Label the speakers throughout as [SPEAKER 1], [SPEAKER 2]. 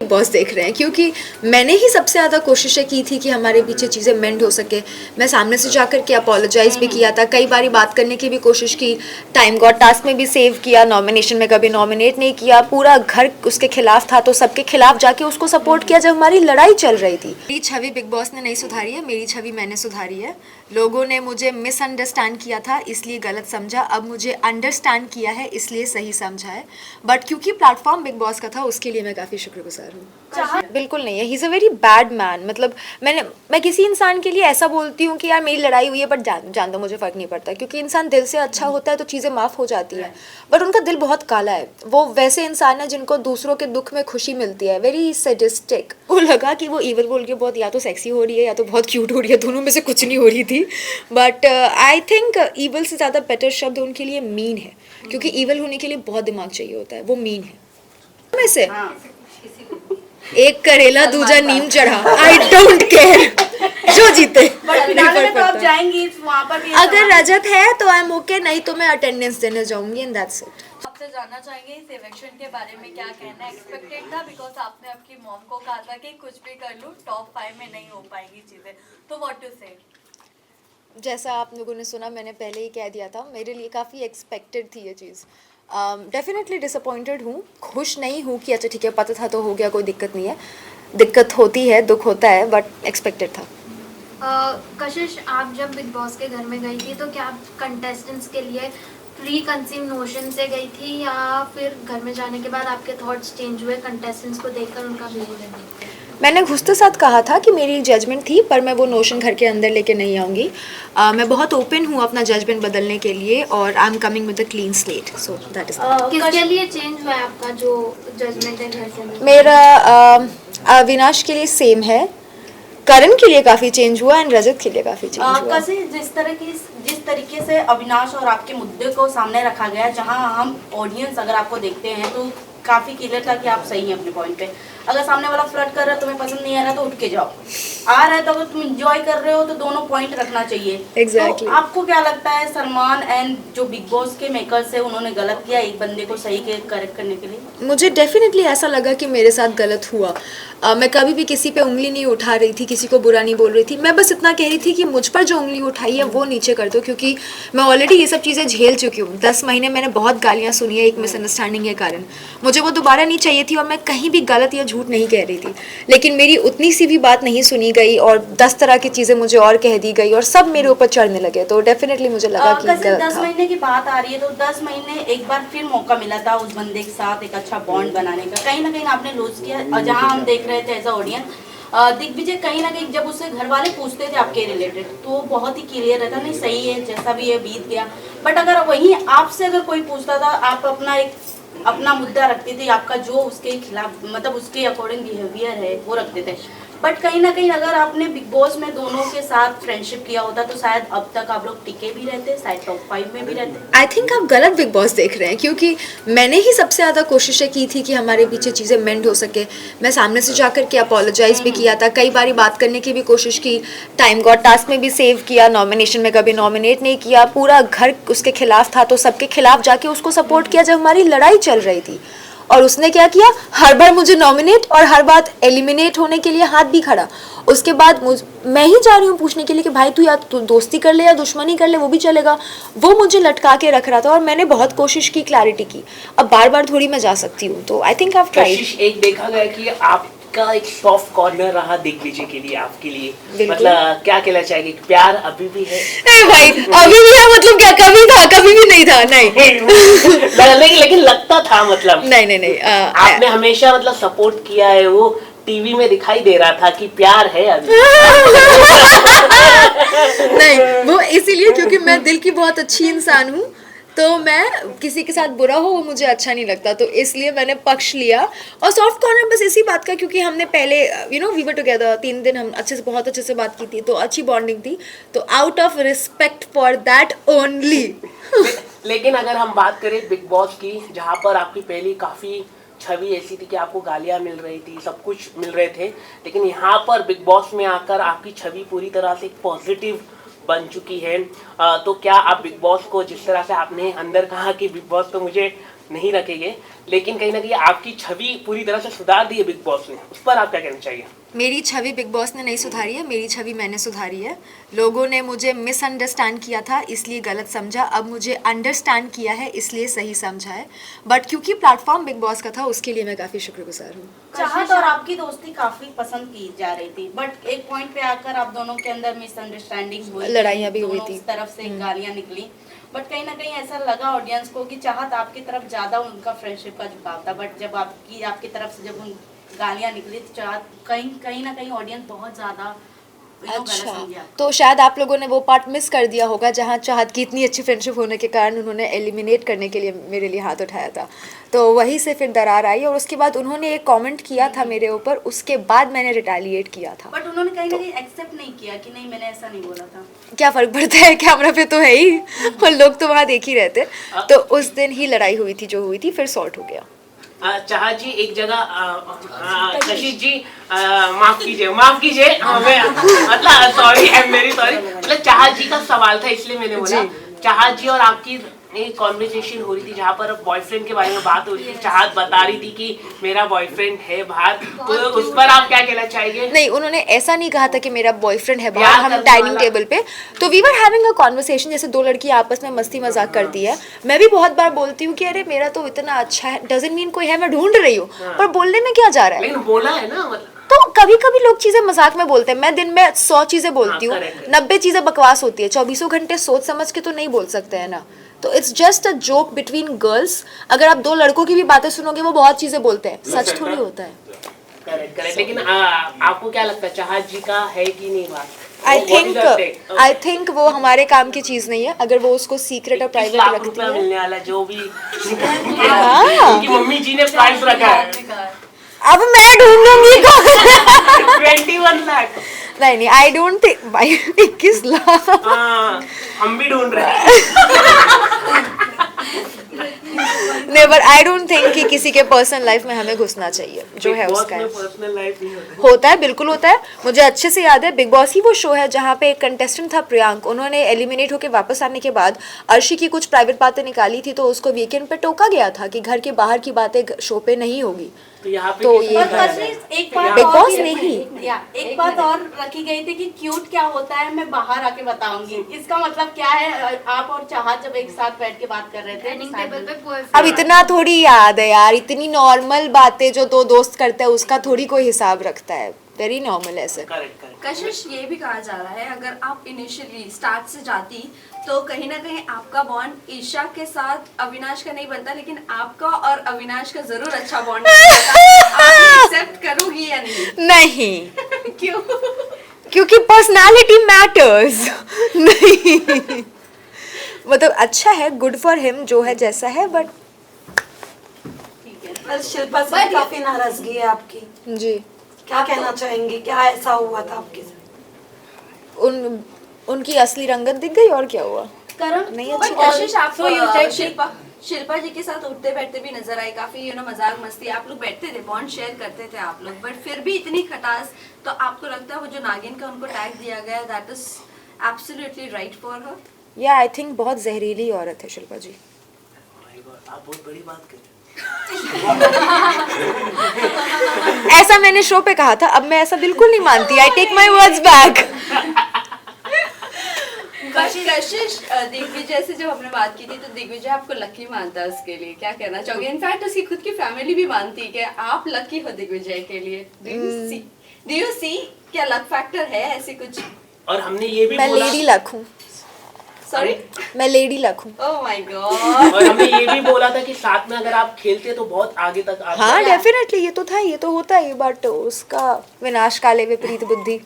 [SPEAKER 1] Boss देख रहे हैं, क्योंकि मैंने ही सबसे ज़्यादा कोशिशें की थी कि हमारे पीछे चीज़ें मेंड हो सके। मैं सामने से जाकर के अपोलोजाइज़ भी किया था, कई बारी बात करने की भी कोशिश की, टाइम गॉड टास्क में भी सेव किया, नॉमिनेशन में कभी नॉमिनेट नहीं किया, पूरा घर उसके खिलाफ था तो सबके खिलाफ जाके उसको सपोर्ट किया जब हमारी लड़ाई चल रही थी। मेरी छवि बिग बॉस ने नहीं सुधारी है, मेरी छवि मैंने सुधारी है। लोगों ने मुझे मिसअंडरस्टैंड किया था इसलिए गलत समझा, अब मुझे अंडरस्टैंड किया है इसलिए सही समझा है। बट क्योंकि प्लेटफॉर्म बिग बॉस का था उसके लिए मैं काफ़ी शुक्रगुजार हूँ। बिल्कुल नहीं है, he is a very bad man. मतलब मैं किसी इंसान के लिए ऐसा बोलती हूँ कि यार मेरी लड़ाई हुई है बट जान दो, मुझे फ़र्क नहीं पड़ता, क्योंकि इंसान दिल से अच्छा होता है तो चीज़ें माफ़ हो जाती हैं। बट उनका दिल बहुत काला है, वो वैसे इंसान है जिनको दूसरों के दुख में खुशी मिलती है, वेरी सैडिस्टिक। वो लगा कि वो ईवल बोल के बहुत या तो सेक्सी हो रही है या तो बहुत क्यूट हो रही है, दोनों में से कुछ नहीं हो रही थी। बट आई थिंक ईवल से ज़्यादा बेटर शब्द उनके लिए मीन है, क्योंकि ईवल होने के लिए बहुत दिमाग चाहिए होता है, वो मीन है। में से एक करेला दूजा नीम चढ़ा, आई डोंट केयर, जो जीते।
[SPEAKER 2] तो आप जाएंगी वहाँ पर भी?
[SPEAKER 1] अगर रजत है तो आई एम ओके, नहीं तो मैं अटेंडेंस देने जाऊंगी एंड दैट्स इट।
[SPEAKER 2] आपसे जानना चाहेंगे इस इलेक्शन के बारे में क्या कहना है? एक्सपेक्टेड था बिकॉज आपने आपकी मॉम को कहा था कि कुछ भी कर लूँ टॉप 5 में नहीं हो पाएगी चीजें, तो व्हाट टू से?
[SPEAKER 1] जैसा आप लोगों ने सुना, मैंने पहले ही कह दिया था, मेरे लिए काफ़ी एक्सपेक्टेड थी ये चीज़। डेफिनेटली डिसअपॉइंटेड हूँ, खुश नहीं हूँ कि अच्छा ठीक है पता था तो हो गया, कोई दिक्कत नहीं है। दिक्कत होती है, दुख होता है, बट एक्सपेक्टेड था।
[SPEAKER 3] कशिश, आप जब बिग बॉस के घर में गई थी तो क्या आप कंटेस्टेंट्स के लिए प्री कंसीव नोशन से गई थी या फिर घर में जाने के बाद आपके थॉट्स चेंज हुए कंटेस्टेंट्स को देखकर, उनका बिहेवियर देखकर?
[SPEAKER 1] मैंने घुसते साथ कहा था कि मेरी जजमेंट थी, पर मैं वो नोशन घर के अंदर लेके नहीं आऊँगी। मैं बहुत ओपन हूँ अपना जजमेंट बदलने के लिए और I am coming with a clean slate, so that is.
[SPEAKER 3] किसके लिए चेंज हुआ है आपका जो जजमेंट है घर से?
[SPEAKER 1] मेरा अविनाश के लिए सेम है, करण के लिए काफ़ी चेंज हुआ एंड रजत के लिए काफ़ी चेंज हुआ।
[SPEAKER 4] कैसे जिस तरीके से अविनाश और आपके मुद्दे को सामने रखा गया, जहां हम ऑडियंस अगर आपको देखते हैं तो काफी क्लियर था कि आप सही हैं अपने पॉइंट पे। अगर सामने वाला फ्लर्ट कर रहा है, तुम्हें पसंद नहीं आ रहा तो उठ के जाओ, आ रहा है तो अगर तुम एंजॉय कर रहे हो तो दोनों पॉइंट रखना चाहिए।
[SPEAKER 1] Exactly.
[SPEAKER 4] तो आपको क्या लगता है सलमान एंड जो बिग बॉस के मेकर्स है उन्होंने गलत किया एक बंदे को सही के करेक्ट करने के लिए?
[SPEAKER 1] मुझे डेफिनेटली ऐसा लगा कि मेरे साथ गलत हुआ। मैं कभी भी किसी पे उंगली नहीं उठा रही थी, किसी को बुरा नहीं बोल रही थी, मैं बस इतना कह रही थी कि मुझ पर जो उंगली उठाई है वो नीचे कर दो, क्योंकि मैं ऑलरेडी ये सब चीज़ें झेल चुकी हूँ। 10 महीने मैंने बहुत गालियाँ सुनी है एक मिसअंडरस्टैंडिंग के कारण, मुझे वो दोबारा नहीं चाहिए थी और मैं कहीं भी गलत या झूठ नहीं कह रही थी, लेकिन मेरी उतनी सी भी बात नहीं सुनी गई और 10 तरह की चीज़ें मुझे और कह दी गई और सब मेरे ऊपर चढ़ने लगे, तो डेफिनेटली मुझे लगा कि गलत
[SPEAKER 4] 10
[SPEAKER 1] था।
[SPEAKER 4] महीने की बात आ रही है तो 10 महीने एक बार फिर मौका मिला था उस बंदे के साथ एक अच्छा बॉन्ड बनाने का, कहीं ना कहीं आपने लूज किया। जहां हम देख रहे थे एज अ ऑडियंस, दिग्विजय कहीं ना कहीं जब उससे घर वाले पूछते थे आपके रिलेटेड तो वो बहुत ही क्लियर रहता, नहीं सही है जैसा भी है बीत गया। बट अगर वही आपसे अगर कोई पूछता था, आप अपना मुद्दा रखते थे, आपका जो उसके खिलाफ मतलब उसके अकॉर्डिंग बिहेवियर है वो रखते थे। बट कहीं ना कहीं अगर आपने बिग बॉस में दोनों के साथ फ्रेंडशिप किया होता तो शायद अब तक आप लोग टिके भी रहते, शायद टॉप 5 में भी रहते।
[SPEAKER 1] आई थिंक आप गलत बिग बॉस देख रहे हैं, क्योंकि मैंने ही सबसे ज़्यादा कोशिशें की थी कि हमारे पीछे चीज़ें मेंड हो सके। मैं सामने से जाकर के अपोलोजाइज़ भी किया था, कई बारी बात करने की भी कोशिश की, टाइम गॉड टास्क में भी सेव किया, नॉमिनेशन में कभी नॉमिनेट नहीं किया, पूरा घर उसके खिलाफ था तो सबके खिलाफ जाके उसको सपोर्ट किया जब हमारी लड़ाई चल रही थी। और उसने क्या किया, हर बार मुझे नॉमिनेट और हर बार एलिमिनेट होने के लिए हाथ भी खड़ा। उसके बाद मैं ही जा रही हूँ पूछने के लिए कि भाई तू या तो दोस्ती कर ले या दुश्मनी कर ले, वो भी चलेगा। वो मुझे लटका के रख रहा था और मैंने बहुत कोशिश की क्लैरिटी की, अब बार बार थोड़ी मैं जा सकती हूँ, तो I think I have tried.
[SPEAKER 5] एक देखा गया कि आपका एक सॉफ्ट कॉर्नर रहा दिग्विजय के लिए, आपके लिए मतलब क्या कहना चाहेंगे, प्यार अभी भी है?
[SPEAKER 1] भाई अभी भी है मतलब क्या, कभी था कभी भी नहीं था? नहीं
[SPEAKER 5] लेकिन लगता था मतलब
[SPEAKER 1] नहीं
[SPEAKER 5] आपने हमेशा मतलब सपोर्ट किया है, वो टीवी में दिखाई दे रहा था कि प्यार है अभी।
[SPEAKER 1] नहीं, वो इसीलिए क्योंकि मैं दिल की बहुत अच्छी इंसान हूँ, तो मैं किसी के साथ बुरा हो वो मुझे अच्छा नहीं लगता, तो इसलिए मैंने पक्ष लिया। और सॉफ्ट कॉर्नर बस इसी बात का, क्योंकि हमने पहले वी वर टुगेदर 3 दिन, हम बहुत अच्छे से बात की थी, तो अच्छी बॉन्डिंग थी, तो out of respect for that only.
[SPEAKER 5] लेकिन अगर हम बात करें बिग बॉस की, जहाँ पर आपकी पहली काफ़ी छवि ऐसी थी कि आपको गालियाँ मिल रही थी, सब कुछ मिल रहे थे, लेकिन यहाँ पर बिग बॉस में आकर आपकी छवि पूरी तरह से पॉजिटिव बन चुकी है। तो क्या आप बिग बॉस को, जिस तरह से आपने अंदर कहा कि बिग बॉस तो मुझे नहीं रखेंगे, लेकिन कहीं ना कहीं आपकी छवि पूरी तरह से सुधार दी है बिग बॉस ने, उस पर आप क्या कहना चाहिए?
[SPEAKER 1] मेरी छवि बिग बॉस ने नहीं सुधारी है, मेरी छवि मैंने सुधारी है। लोगों ने मुझे मिसअंडरस्टैंड किया था इसलिए गलत समझा, अब मुझे अंडरस्टैंड किया है इसलिए सही समझा है। बट क्योंकि प्लेटफॉर्म बिग बॉस का था उसके लिए मैं काफ़ी शुक्रगुजार हूँ।
[SPEAKER 4] चाहत और आपकी दोस्ती काफी पसंद की जा रही थी, बट एक पॉइंट पे आकर आप दोनों के अंदर मिसअंडरस्टैंडिंग हुई,
[SPEAKER 1] लड़ाइयाँ भी हुई
[SPEAKER 4] दोनों
[SPEAKER 1] थी।
[SPEAKER 4] तरफ से गालियां निकली, बट कहीं ना कहीं ऐसा लगा ऑडियंस को कि चाहत आपकी तरफ ज्यादा उनका फ्रेंडशिप का झुकाव था, बट जब आपकी तरफ से जब उन गालियां निकली तो चाहत कहीं ना कहीं ऑडियंस बहुत ज्यादा गलत
[SPEAKER 1] अच्छा,
[SPEAKER 4] समझा।
[SPEAKER 1] तो शायद आप लोगों ने वो पार्ट मिस कर दिया होगा जहाँ चाहत की इतनी अच्छी फ्रेंडशिप होने के कारण उन्होंने एलिमिनेट करने के लिए मेरे लिए हाथ उठाया था, तो वहीं से फिर दरार आई और उसके बाद उन्होंने एक कमेंट किया था मेरे ऊपर, उसके बाद मैंने रिटेलिएट किया था।
[SPEAKER 4] बट उन्होंने कहीं ना कहीं एक्सेप्ट नहीं किया कि नहीं मैंने ऐसा नहीं बोला था।
[SPEAKER 1] क्या फ़र्क पड़ता है, कैमरा पे तो है ही और लोग तो वहाँ देख ही रहते। तो उस दिन ही लड़ाई हुई थी जो हुई थी, फिर सॉर्ट हो गया।
[SPEAKER 5] चाहत जी एक जगह कशिश जी माफ कीजिए मैं मतलब sorry, I am very sorry, मतलब चाहत जी का सवाल था इसलिए मैंने बोला। चाहत जी और आपकी एक कॉन्वर्सेशन हो रही थी जहाँ पर बॉयफ्रेंड के बारे में बात हो रही थी, चाहत बता रही थी कि मेरा बॉयफ्रेंड है बाहर, तो उस पर आप क्या कहना चाहेंगे?
[SPEAKER 1] नहीं, उन्होंने ऐसा नहीं कहा था कि मेरा बॉयफ्रेंड है बाहर। हम डाइनिंग टेबल पे तो we were having a conversation, जैसे दो लड़की आपस में मस्ती मजाक करती है। मैं भी बहुत बार बोलती हूँ कि अरे मेरा तो इतना अच्छा है, डजंट मीन कोई है, मैं ढूंढ रही हूँ, पर बोलने में क्या जा रहा है।
[SPEAKER 5] लेकिन बोला है ना, मतलब
[SPEAKER 1] तो कभी कभी लोग चीजें मजाक में बोलते हैं, मैं दिन में 100 चीजें बोलती हूँ,
[SPEAKER 5] correct,
[SPEAKER 1] 90 चीजें बकवास होती है, 24 घंटे सोच समझ के तो नहीं बोल सकते हैं ना। तो it's just a joke between girls. अगर आप दो लड़कों की भी बातें सुनोगे वो बहुत चीजें बोलते हैं, सच थोड़ी होता है।
[SPEAKER 5] करेक्ट। लेकिन आपको क्या लगता है चाहत जी का है कि नहीं बात?
[SPEAKER 1] आई थिंक वो हमारे काम की चीज नहीं है। अगर वो उसको सीक्रेट और
[SPEAKER 5] 21
[SPEAKER 1] प्राइवेट
[SPEAKER 5] लाख
[SPEAKER 1] रखती
[SPEAKER 5] रुपया
[SPEAKER 1] है,
[SPEAKER 5] मिलने वाला जो भी
[SPEAKER 1] हाँ।
[SPEAKER 5] उनकी मम्मी जी ने प्राइस रखा है
[SPEAKER 1] अब मैं ढूंढूंगी कौन।
[SPEAKER 5] 21 लाख।
[SPEAKER 1] नहीं, आई डोंट थिंक भाई 21 लाख।
[SPEAKER 5] हाँ, हम भी ढूंढ रहे हैं।
[SPEAKER 1] नेवर, आई डोंट थिंक कि किसी के पर्सनल लाइफ में हमें घुसना चाहिए, जो है उसका है।
[SPEAKER 5] पर्सनल लाइफ नहीं होता।
[SPEAKER 1] होता है, बिल्कुल होता है। मुझे अच्छे से याद है, बिग बॉस ही वो शो है जहाँ पे एक कंटेस्टेंट था प्रियांक, उन्होंने एलिमिनेट होकर वापस आने के बाद अर्शी की कुछ प्राइवेट बातें निकाली थी, तो उसको वीकेंड पे टोका गया था कि घर के बाहर की बातें शो पे नहीं होगी।
[SPEAKER 5] तो यहाँ पे
[SPEAKER 1] तो
[SPEAKER 5] किसी
[SPEAKER 1] ये
[SPEAKER 5] का
[SPEAKER 4] और
[SPEAKER 5] है?
[SPEAKER 4] कशिश, एक बात
[SPEAKER 1] बिग
[SPEAKER 4] और
[SPEAKER 1] बॉस
[SPEAKER 4] भी
[SPEAKER 1] नहीं।
[SPEAKER 4] एक बात और रखी गई थी कि क्यूट क्या होता है मैं बाहर आके बताऊंगी। इसका मतलब क्या है? आप और चाहत जब एक साथ बैठ के बात कर रहे थे
[SPEAKER 3] डाइनिंग टेबल पे
[SPEAKER 1] अब
[SPEAKER 3] बॉयफ्रेंड
[SPEAKER 1] इतना थोड़ी याद है यार, इतनी नॉर्मल बातें जो दो दोस्त करते हैं उसका थोड़ी कोई हिसाब रखता है, वेरी नॉर्मल ऐसे।
[SPEAKER 5] करेक्ट।
[SPEAKER 6] कशिश, ये भी कहा जा रहा है अगर आप इनिशियली स्टार्ट से जाती तो कहीं ना कहीं आपका बॉन्ड ईशा के साथ अविनाश का नहीं बनता, लेकिन आपका और अविनाश का जरूर अच्छा बॉन्ड एक्सेप्ट करोगी या नहीं?
[SPEAKER 1] नहीं,
[SPEAKER 6] क्यों?
[SPEAKER 1] क्योंकि पर्सनालिटी मैटर्स। नहीं, मतलब अच्छा है, गुड फॉर हिम जो है जैसा है, बट
[SPEAKER 7] शिल्पा से काफी नाराजगी है आपकी,
[SPEAKER 1] जी
[SPEAKER 7] क्या कहना चाहेंगी? क्या ऐसा हुआ था आपके साथ?
[SPEAKER 1] उनकी असली रंगत दिख गई और क्या हुआ।
[SPEAKER 4] करण
[SPEAKER 1] नहीं
[SPEAKER 6] बट
[SPEAKER 1] अच्छा
[SPEAKER 6] कशिश, आप
[SPEAKER 4] So you take-
[SPEAKER 6] शिल्पा जी के साथ उठते बैठते भी नजर आए, काफी मजाक मस्ती आप लोग बैठते थे, बॉन्ड शेयर करते थे आप लोग, बट फिर भी इतनी खटास, तो आपको लगता है वो जो नागिन का उनको टैग दिया गया that is absolutely right for her?
[SPEAKER 1] या आई थिंक बहुत जहरीली औरत है शिल्पा जी।
[SPEAKER 5] आप बहुत बड़ी बात कर रहे
[SPEAKER 1] ऐसा मैंने शो पे कहा था, अब मैं ऐसा बिल्कुल नहीं मानती। I take my words back.
[SPEAKER 6] Kashish, Digvijay से जब हमने बात की थी तो दिग्विजय आपको लकी मानता है, उसके लिए क्या कहना चाहोगे? इनफैक्ट उसकी खुद की फैमिली भी मानती है कि आप लकी हो दिग्विजय के लिए। डू यू सी क्या लक फैक्टर है ऐसे कुछ?
[SPEAKER 5] और हमने ये भी
[SPEAKER 1] मैं
[SPEAKER 5] बोला,
[SPEAKER 1] लेडी लक हूँ,
[SPEAKER 6] सॉरी,
[SPEAKER 1] मैं लेडी लक हूँ।
[SPEAKER 6] Oh my God.
[SPEAKER 5] और हमने ये भी बोला था कि साथ में अगर आप खेलते तो बहुत आगे तक आप
[SPEAKER 1] हाँ डेफिनेटली, ये तो था, ये तो होता है, बट उसका विनाश काले विपरीत बुद्धि।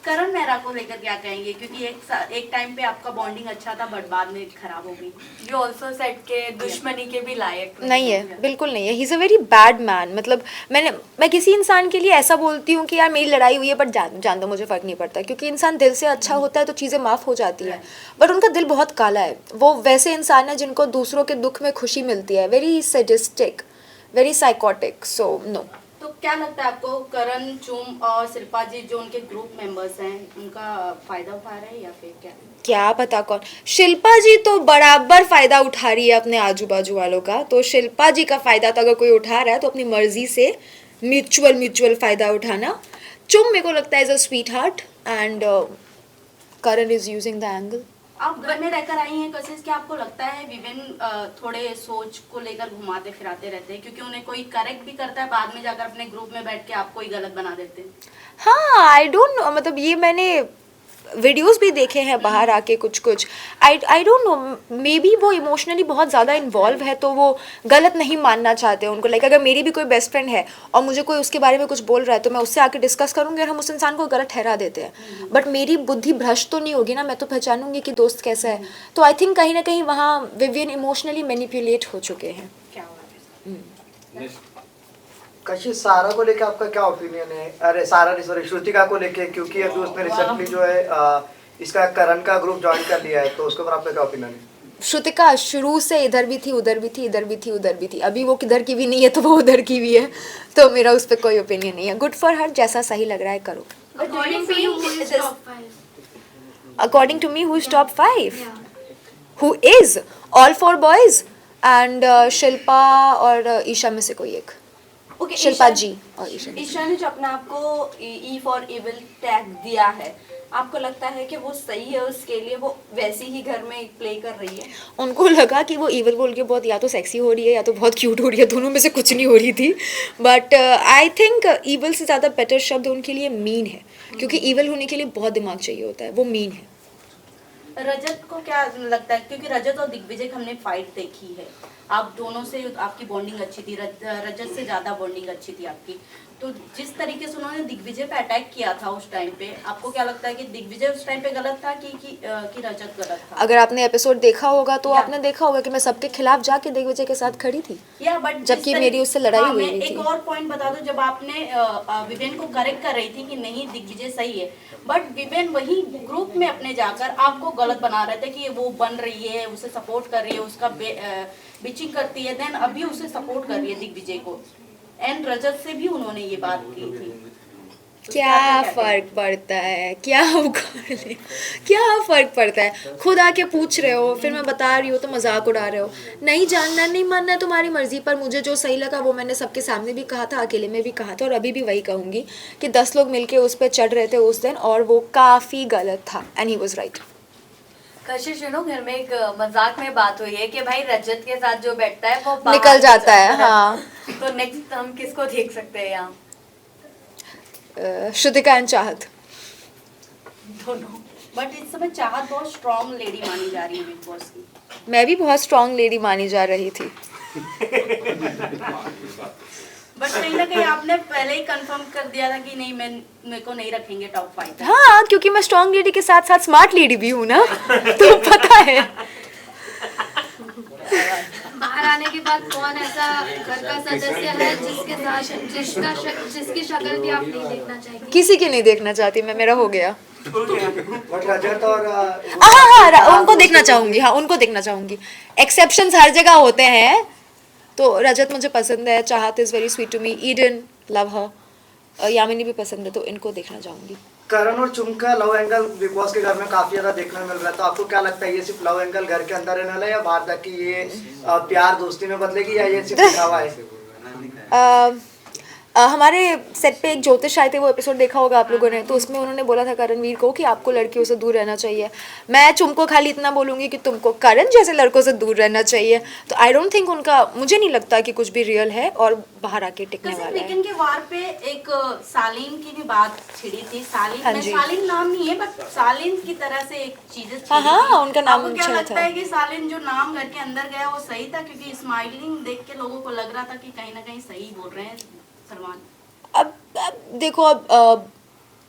[SPEAKER 4] करण मेहरा को लेकर क्या कहेंगे? क्योंकि एक टाइम पे आपका बॉन्डिंग अच्छा था बट बाद में खराब हो गई।
[SPEAKER 2] यू ऑल्सो सेट के दुश्मनी के भी लायक
[SPEAKER 1] नहीं है, बिल्कुल नहीं है। He is a very bad man. मतलब मैं किसी इंसान के लिए ऐसा बोलती हूँ कि यार मेरी लड़ाई हुई है बट जान दो, मुझे फ़र्क नहीं पड़ता, क्योंकि इंसान दिल से अच्छा होता है तो चीज़ें माफ़ हो जाती हैं। बट उनका दिल बहुत काला है। वो वैसे इंसान है जिनको दूसरों के दुख में खुशी मिलती है, very sadistic, very psychotic, so no.
[SPEAKER 4] तो क्या लगता है आपको करण, चुम और शिल्पा जी जो उनके ग्रुप मेंबर्स हैं उनका फायदा उठा रहे हैं या फिर क्या?
[SPEAKER 1] क्या पता कौन। शिल्पा जी तो बराबर फायदा उठा रही है अपने आजू बाजू वालों का, तो शिल्पा जी का फायदा तो अगर कोई उठा रहा है तो अपनी मर्जी से म्यूचुअल फायदा उठाना। चुम मेरे को लगता है is a sweet heart and Karan is using the angle.
[SPEAKER 4] आप घर में रहकर आई हैं कशिश, क्या आपको लगता है विवेन थोड़े सोच को लेकर घुमाते फिराते रहते हैं, क्योंकि उन्हें कोई करेक्ट भी करता है बाद में जाकर अपने ग्रुप में बैठ के आपको ही गलत बना देते हैं?
[SPEAKER 1] हाँ आई डोंट नो, मतलब ये मैंने वीडियोस भी देखे हैं बाहर आके कुछ I don't know, may be वो इमोशनली बहुत ज़्यादा इन्वॉल्व है तो वो गलत नहीं मानना चाहते उनको। लाइक अगर मेरी भी कोई बेस्ट फ्रेंड है और मुझे कोई उसके बारे में कुछ बोल रहा है तो मैं उससे आके डिस्कस करूँगी और हम उस इंसान को गलत ठहरा देते हैं, बट मेरी बुद्धि भ्रष्ट तो नहीं होगी ना, मैं तो पहचानूंगी कि दोस्त कैसा है। तो आई थिंक कहीं ना कहीं वहाँ विवियन इमोशनली मैनिपुलेट हो चुके हैं।
[SPEAKER 4] क्या हुआ है?
[SPEAKER 8] कशिश, सारा को लेके आपका क्या ओपिनियन है? अरे सारा नहीं, सॉरी, श्रुतिका को लेके, क्योंकि अभी उसने रिसेंटली जो है इसका करण का ग्रुप ज्वाइन कर लिया है, तो उसके ऊपर आपका क्या ओपिनियन है?
[SPEAKER 1] श्रुतिका शुरू से इधर भी थी, उधर भी थी, इधर भी थी, उधर भी थी, अभी वो किधर की भी नहीं है तो वो उधर की भी है, तो मेरा उस पर कोई ओपिनियन नहीं है। गुड फॉर हर, जैसा सही लग रहा है करो।
[SPEAKER 3] According to you, who is top 5?
[SPEAKER 1] According to me who is top 5? Who is all 4 boys and Shilpa और ईशा में से कोई एक।
[SPEAKER 6] ओके,
[SPEAKER 1] शिल्पा जी और ईशा।
[SPEAKER 6] ईशा ने जो अपने आप को ई फॉर इविल टैग दिया है, आपको लगता है कि वो सही है उसके लिए, वो वैसे ही घर में प्ले कर रही है?
[SPEAKER 1] उनको लगा कि वो इवल बोल के बहुत या तो सेक्सी हो रही है या तो बहुत क्यूट हो रही है, दोनों में से कुछ नहीं हो रही थी। बट आई थिंक इवल से ज़्यादा बेटर शब्द उनके लिए मीन है, क्योंकि इवल होने के लिए बहुत दिमाग चाहिए होता है, वो मीन है।
[SPEAKER 4] रजत को क्या लगता है, क्योंकि रजत और दिग्विजय की हमने फाइट देखी है, आप दोनों से आपकी बॉन्डिंग अच्छी थी, रजत से ज्यादा बॉन्डिंग अच्छी थी आपकी, तो जिस तरीके से उन्होंने दिग्विजय पे अटैक किया था उस टाइम पे, आपको क्या लगता है कि दिग्विजय उस टाइम पे गलत था कि रजत गलत था?
[SPEAKER 1] अगर आपने एपिसोड देखा होगा तो आपने देखा होगा कि मैं सबके खिलाफ जाके दिग्विजय के साथ खड़ी थी,
[SPEAKER 4] या बट
[SPEAKER 1] जबकि मेरी उससे लड़ाई हुई
[SPEAKER 4] मैं
[SPEAKER 1] थी।
[SPEAKER 4] एक और पॉइंट बता दो, जब आपने विवेन को करेक्ट कर रही थी कि नहीं दिग्विजय सही है, बट विवेन वही ग्रुप में अपने जाकर आपको गलत बना रहे थे कि वो बन रही है, उसे सपोर्ट कर रही है, उसका बिचिंग करती है, देन अभी उसे सपोर्ट कर रही है दिग्विजय को, एंड रजत से भी उन्होंने ये बात की थी। तो
[SPEAKER 1] क्या फर्क पड़ता है, क्या उखाड़ ले, क्या फर्क पड़ता है? खुद आके पूछ रहे हो, फिर मैं बता रही हूँ तो मजाक उड़ा रहे हो। नहीं जानना नहीं मानना है तुम्हारी मर्जी, पर मुझे जो सही लगा वो मैंने सबके सामने भी कहा था, अकेले में भी कहा था, और अभी भी वही कहूँगी कि 10 लोग मिलके उस पर चढ़ रहे थे उस दिन और वो काफ़ी गलत था, एंड ही वॉज राइट।
[SPEAKER 2] कशिश, घर में एक मजाक में बात हुई है कि भाई रजत के साथ जो बैठता है वो बाहर
[SPEAKER 1] निकल जाता है, हाँ।
[SPEAKER 2] तो नेक्स्ट हम किसको देख सकते हैं यहाँ?
[SPEAKER 1] श्रुतिका एंड चाहत
[SPEAKER 4] दोनों, बट इस समय चाहत बहुत स्ट्रॉन्ग लेडी मानी जा रही है बिग बॉस की।
[SPEAKER 1] मैं भी बहुत स्ट्रांग लेडी मानी जा रही थी।
[SPEAKER 4] बट कहीं ना कहीं आपने पहले ही कंफर्म कर दिया था कि नहीं, मेरे को नहीं रखेंगे टॉप 5।
[SPEAKER 1] हाँ, क्योंकि मैं स्ट्रांग लेडी के साथ साथ स्मार्ट लेडी भी हूँ ना, तो पता है।
[SPEAKER 3] बाहर आने के बाद कौन ऐसा घर का सदस्य है जिसके साथ जिसकी शक्ल भी आप नहीं देखना चाहेंगे?
[SPEAKER 1] किसी की नहीं देखना चाहती मैं, मेरा हो गया।
[SPEAKER 8] बट रजत और
[SPEAKER 1] हाँ, उनको देखना चाहूंगी, हाँ उनको देखना चाहूंगी। एक्सेप्शंस हर जगह होते हैं, तो रजत मुझे पसंद है, Chahat is very sweet to me, Eden love her, Yamini भी पसंद है, तो इनको देखना चाहूंगी।
[SPEAKER 8] करण और चुम का लव एंगल बिग बॉस के घर में काफी ज्यादा देखने मिल रहा है, तो आपको क्या लगता है ये सिर्फ लव एंगल घर के अंदर रहने वाला है या बाहर जाके ये प्यार दोस्ती में बदलेगी, या ये सिर्फ दिखावा है?
[SPEAKER 1] हमारे सेट पे एक ज्योतिष आए थे, वो एपिसोड देखा होगा आप लोगों ने, तो उसमें उन्होंने बोला था करणवीर को कि आपको लड़कियों से दूर रहना चाहिए। मैं चुम को खाली इतना बोलूँगी कि तुमको करण जैसे लड़कों से दूर रहना चाहिए। तो आई डोंट थिंक उनका, मुझे नहीं लगता कि कुछ भी रियल है और बाहर आके टिकने वाला है।
[SPEAKER 4] वीकेंड के वार पे एक सालीन की भी बात छिड़ी थी, सालीन,
[SPEAKER 1] हाँ
[SPEAKER 4] मैं
[SPEAKER 1] जी।
[SPEAKER 4] सालीन नाम नहीं है बट सालीन की तरह से एक चीजें छिड़ी
[SPEAKER 1] हाँ, हाँ,
[SPEAKER 4] थी।
[SPEAKER 1] उनका नाम
[SPEAKER 4] आपको क्या
[SPEAKER 1] छिड़ा
[SPEAKER 4] लगता
[SPEAKER 1] था।
[SPEAKER 4] है कि सालीन जो नाम घर के अंदर गया वो सही था? क्योंकि स्माइलिंग देख के लोगों को लग रहा था कि कहीं ना कहीं सही बोल रहे हैं सलमान।
[SPEAKER 1] अब देखो,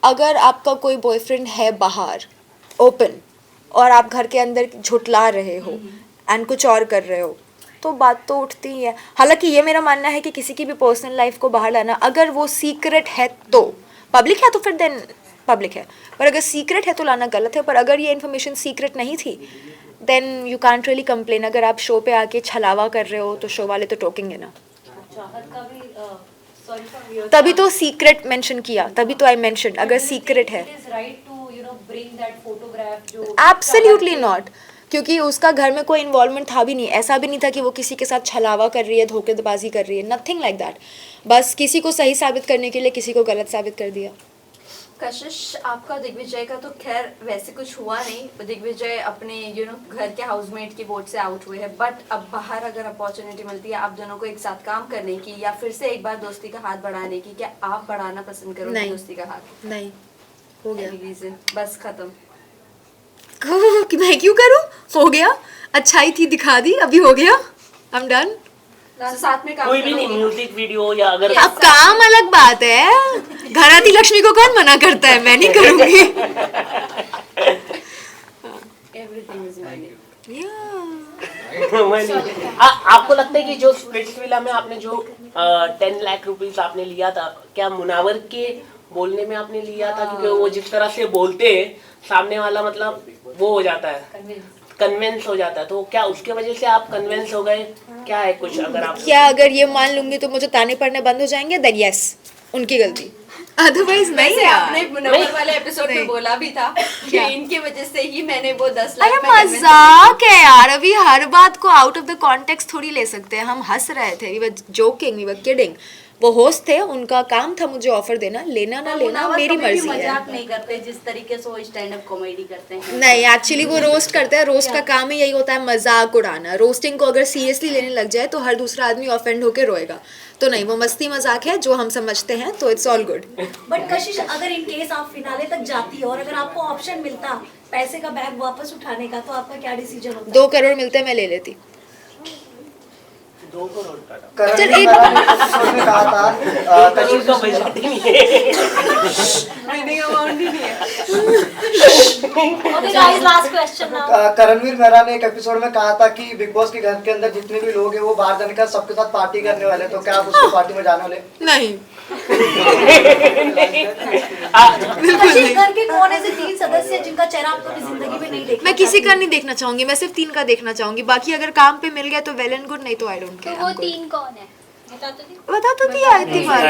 [SPEAKER 1] अगर आपका कोई बॉयफ्रेंड है बाहर ओपन और आप घर के अंदर झुटला रहे हो एंड कुछ और कर रहे हो, तो बात तो उठती ही है। हालांकि ये मेरा मानना है कि किसी की भी पर्सनल लाइफ को बाहर लाना, अगर वो सीक्रेट है तो पब्लिक है तो फिर देन पब्लिक है, पर अगर सीक्रेट है तो लाना गलत है। पर अगर ये इन्फॉर्मेशन सीक्रेट नहीं थी then you can't really complain. अगर आप शो पे आके छलावा कर रहे हो तो शो वाले तो टोकेंगे ना।
[SPEAKER 4] चाहत का भी
[SPEAKER 1] तभी तो सीक्रेट मेंशन किया, तभी तो आई मेंशन अगर सीक्रेट है। एब्सोल्युटली नॉट, क्योंकि उसका घर में कोई इन्वॉल्वमेंट था भी नहीं, ऐसा भी नहीं था कि वो किसी के साथ छलावा कर रही है, धोखेबाजी कर रही है, नथिंग लाइक दैट। बस किसी को सही साबित करने के लिए किसी को गलत साबित कर दिया।
[SPEAKER 6] कशिश, आपका दिग्विजय का तो खैर वैसे कुछ हुआ नहीं, दिग्विजय अपने घर के हाउसमेट की वोट से आउट हुए हैं, बट अब बाहर अगर अपॉर्चुनिटी मिलती है आप दोनों को एक साथ काम करने की या फिर से एक बार दोस्ती का हाथ बढ़ाने की, क्या आप बढ़ाना पसंद करोगे
[SPEAKER 1] नहीं।
[SPEAKER 6] दोस्ती का हाथ?
[SPEAKER 1] नहीं, हो गया।
[SPEAKER 6] Any reason? बस खत्म।
[SPEAKER 1] कि मैं क्यों करूं? हो गया, अच्छाई थी दिखा दी, अभी हो गया, आई एम डन।
[SPEAKER 6] साथ में काम
[SPEAKER 5] कोई भी नहीं,
[SPEAKER 6] करोगे?
[SPEAKER 5] म्यूजिक वीडियो या अगर
[SPEAKER 1] अब काम अलग बात है, घर आती लक्ष्मी को कौन मना करता है, मैं नहीं करूंगी।
[SPEAKER 6] Everything is money.
[SPEAKER 5] आपको लगता है कि जो स्प्लिट्सविला में आपने जो 10 लाख रुपीस आपने लिया था, क्या मुनावर के बोलने में आपने लिया था? क्योंकि वो जिस तरह से बोलते हैं सामने वाला, मतलब वो हो जाता है, कन्विंस हो जाता है, तो क्या उसके वजह से आप कन्विंस हो गए? क्या है कुछ अगर आप
[SPEAKER 1] क्या अगर ये मान लूंगी तो मुझे ताने पड़ने बंद हो जाएंगे? देन यस, उनकी गलती, अदरवाइज नहीं
[SPEAKER 6] वैसे
[SPEAKER 1] यार।
[SPEAKER 6] आपने मुनव्वर वाले एपिसोड में
[SPEAKER 1] नहीं।
[SPEAKER 6] बोला भी था कि
[SPEAKER 1] क्या?
[SPEAKER 6] इनके वजह से ही मैंने वो 10
[SPEAKER 1] अरे
[SPEAKER 6] लाख में convince
[SPEAKER 1] मजाक है यार, अभी हर बात को आउट ऑफ द कॉन्टेक्स्ट थोड़ी ले सकते हैं। हम हंस रहे थे, we were joking, we were kidding. वो होस्ट थे, उनका काम था मुझे ऑफर देना, लेना ना लेना
[SPEAKER 4] मुनावर
[SPEAKER 1] मेरी
[SPEAKER 4] कभी भी
[SPEAKER 1] मर्जी है।
[SPEAKER 4] मजाक नहीं करते जिस तरीके से वो स्टैंड अप कॉमेडी करते हैं।
[SPEAKER 1] नहीं, एक्चुअली वो रोस्ट करते हैं, रोस्ट का काम ही यही होता है, मजाक उड़ाना। रोस्टिंग को अगर सीरियसली लेने लग जाए तो हर दूसरा आदमी ऑफेंड होकर रोएगा, तो नहीं, वो मस्ती मजाक है जो हम समझते हैं, तो इट्स ऑल गुड।
[SPEAKER 9] बट कशिश, अगर इन केस आप फिनाले तक जाती और अगर आपको ऑप्शन मिलता पैसे का बैग वापस उठाने का, तो आपका क्या डिसीजन होता?
[SPEAKER 1] 2 करोड़ मिलते मैं ले लेती।
[SPEAKER 5] 2 करोड़ का
[SPEAKER 8] करण
[SPEAKER 1] चल,
[SPEAKER 8] ने
[SPEAKER 1] एक-
[SPEAKER 8] एपिसोड में कहा था
[SPEAKER 5] करोड़ का बजट ही नहीं है।
[SPEAKER 6] winning amount ही नहीं है।
[SPEAKER 9] Okay guys, last question now.
[SPEAKER 8] Karanvir Mehra ने एक एपिसोड में कहा था कि बिग बॉस के घर के अंदर जितने भी लोग हैं वो बाहर जाने का सबके साथ पार्टी करने वाले, तो क्या आप उसको पार्टी में जाने वाले?
[SPEAKER 1] नहीं,
[SPEAKER 9] कशिश, घर के कौन ऐसे 3 सदस्य हैं जिनका चेहरा आप कभी जिंदगी में नहीं देखा?
[SPEAKER 1] मैं किसी का नहीं देखना चाहूंगी, मैं सिर्फ 3 का देखना चाहूंगी। बाकी अगर काम पे मिल गया तो वेल एंड गुड, नहीं तो आई डोंट
[SPEAKER 3] तो
[SPEAKER 1] केयर।
[SPEAKER 3] वो 3 कौन है?
[SPEAKER 1] बता तो दिया इतनी बार।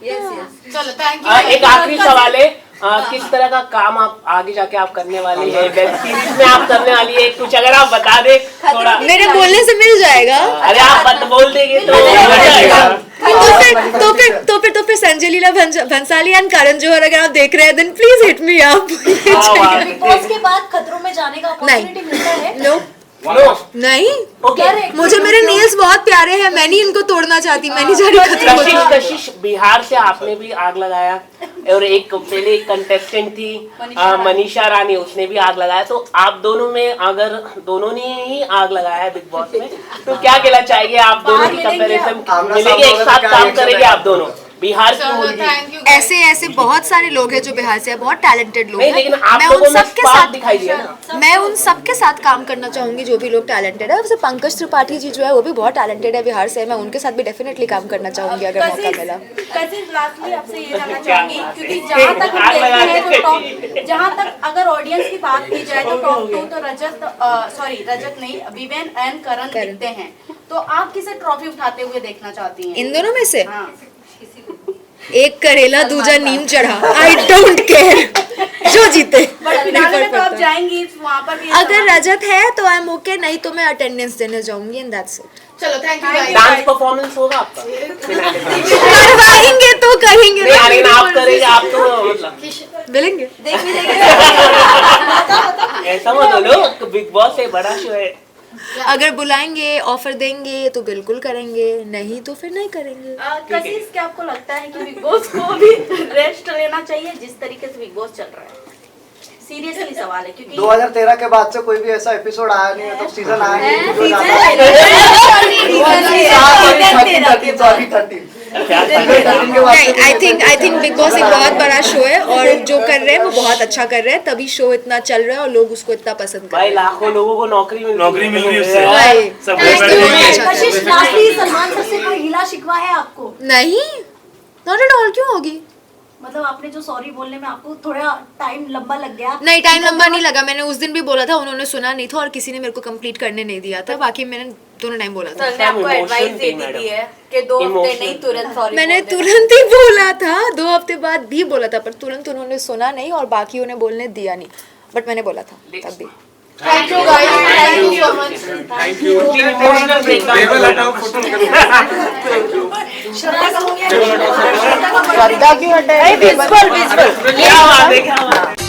[SPEAKER 6] Yes, yes.
[SPEAKER 4] चलो थैंक
[SPEAKER 5] एक आखिरी सवाल है, किस तरह का काम आप आगे जाके आप करने वाली है, वेब सीरीज में आप करने वाली है, कुछ अगर आप बता दे थोड़ा।
[SPEAKER 1] मेरे बोलने से मिल जाएगा।
[SPEAKER 5] अरे आप बत बोल देंगे तो मिल जाएगा।
[SPEAKER 1] तो फिर संजय लीला भंसाली एंड करण जौहर अगर आप देख रहे हैं, then please hit me up.
[SPEAKER 9] Bigg Boss के बाद खतरों में जाने का अपॉर्चुनिटी मिलता है?
[SPEAKER 1] नो,
[SPEAKER 5] नो
[SPEAKER 1] नहीं,
[SPEAKER 5] ओके।
[SPEAKER 1] मुझे मेरे नेल्स बहुत प्यारे हैं, मैं नहीं इनको तोड़ना चाहती, मैं नहीं जा रही खतरों में।
[SPEAKER 5] कशिश बिहार से आपने भी आग लगाया, और एक पहले एक कंटेस्टेंट थी मनीषा रानी, उसने भी आग लगाया, तो आप दोनों में अगर दोनों ने ही आग लगाया है बिग बॉस में, तो क्या कहना चाहिए आप दोनों की कंपैरिजन मिलेगी, एक साथ काम करेंगे आप दोनों? बिहार की मुर्गी।
[SPEAKER 1] ऐसे ऐसे बहुत सारे लोग हैं जो बिहार से हैं, बहुत टैलेंटेड लोग
[SPEAKER 5] नहीं, लेकिन
[SPEAKER 1] हैं।
[SPEAKER 5] आप
[SPEAKER 1] मैं
[SPEAKER 5] लोगों
[SPEAKER 1] उन
[SPEAKER 5] में
[SPEAKER 1] सबके
[SPEAKER 5] स्पार्क
[SPEAKER 1] साथ
[SPEAKER 5] दिखाई दिया ना।
[SPEAKER 1] मैं उन सबके साथ काम करना चाहूंगी जो भी लोग टैलेंटेड है। वैसे पंकज त्रिपाठी जी जो है वो भी बहुत टैलेंटेड है बिहार से, मैं उनके साथ भी डेफिनेटली काम करना चाहूंगी अगर मौका मिला।
[SPEAKER 4] लास्टली आपसे ये जानना चाहूंगी, क्योंकि जहाँ तक हम देखते हैं तो टॉप, जहाँ तक अगर ऑडियंस की बात की जाए तो टॉप 2 तो रजत नहीं, विवेन एंड करण दिखते हैं, तो आप किसे ट्रॉफी उठाते हुए देखना चाहती हैं?
[SPEAKER 1] इन दोनों में से
[SPEAKER 4] हाँ।
[SPEAKER 1] एक करेला दूजा नीम चढ़ा, आई डोंट केयर, जो जीते।
[SPEAKER 4] बट फिनाले में तो आप जाएंगी, वहाँ पर भी
[SPEAKER 1] अगर रजत है तो आई एम ओके, नहीं तो मैं अटेंडेंस देने जाऊंगी एंड दैट्स इट।
[SPEAKER 4] चलो थैंक यू।
[SPEAKER 5] डांस परफॉर्मेंस होगा आपका?
[SPEAKER 1] करवाएंगे तो करेंगे
[SPEAKER 5] नहीं,
[SPEAKER 1] ना,
[SPEAKER 5] लेकिन आप करेंगे, आप तो मतलब
[SPEAKER 1] मिलेंगे।
[SPEAKER 5] ऐसा मत बोलो, बिग बॉस एक बड़ा शो है।
[SPEAKER 1] अगर बुलाएंगे, ऑफर देंगे तो बिल्कुल करेंगे, नहीं तो फिर नहीं करेंगे।
[SPEAKER 4] कशिश, क्या आपको लगता है कि बिग बॉस को भी रेस्ट लेना चाहिए जिस तरीके से बिग बॉस चल रहा है? सीरियसली सवाल है, क्योंकि
[SPEAKER 8] 2013 के बाद से कोई भी ऐसा एपिसोड आया नहीं है, तो सीजन आया नहीं है, जो जाता है।
[SPEAKER 1] नहीं, आई थिंक बिग बॉस एक बहुत बड़ा शो है और जो कर रहे हैं वो बहुत अच्छा कर रहे हैं, तभी शो इतना चल रहा है और लोग उसको इतना पसंद कर रहे
[SPEAKER 5] भाई
[SPEAKER 1] हैं।
[SPEAKER 5] लाखों लोगों को नौकरी मिल रही है उससे।
[SPEAKER 1] भाई,
[SPEAKER 9] कशिश, लास्टली सलमान सर से कोई गिला शिकवा है आपको?
[SPEAKER 1] नहीं, नॉट एट ऑल, क्यों होगी?
[SPEAKER 9] मतलब आपने जो सॉरी बोलने में आपको थोड़ा टाइम लंबा लग गया?
[SPEAKER 1] नहीं, टाइम लंबा नहीं लगा, मैंने उस दिन भी बोला था, उन्होंने सुना नहीं था और किसी ने मेरे को कंप्लीट करने नहीं दिया था। बाकी मैंने दोनों टाइम बोला था।
[SPEAKER 2] सर ने आपको एडवाइस दे दी है कि 2 हफ्ते नहीं तुरंत सॉरी
[SPEAKER 1] मैंने तुरंत ही बोला था, 2 हफ्ते बाद भी बोला था, पर तुरंत उन्होंने सुना नहीं और बाकी उन्हें बोलने दिया नहीं, बट मैंने बोला था तब भी।
[SPEAKER 4] Thank you guys, thank you so much.
[SPEAKER 5] Thank you. Emotional breakdown.
[SPEAKER 9] Shraddha का हो गया
[SPEAKER 1] श्रद्धा क्यों हटाए?
[SPEAKER 5] क्या बात है, क्या बात है।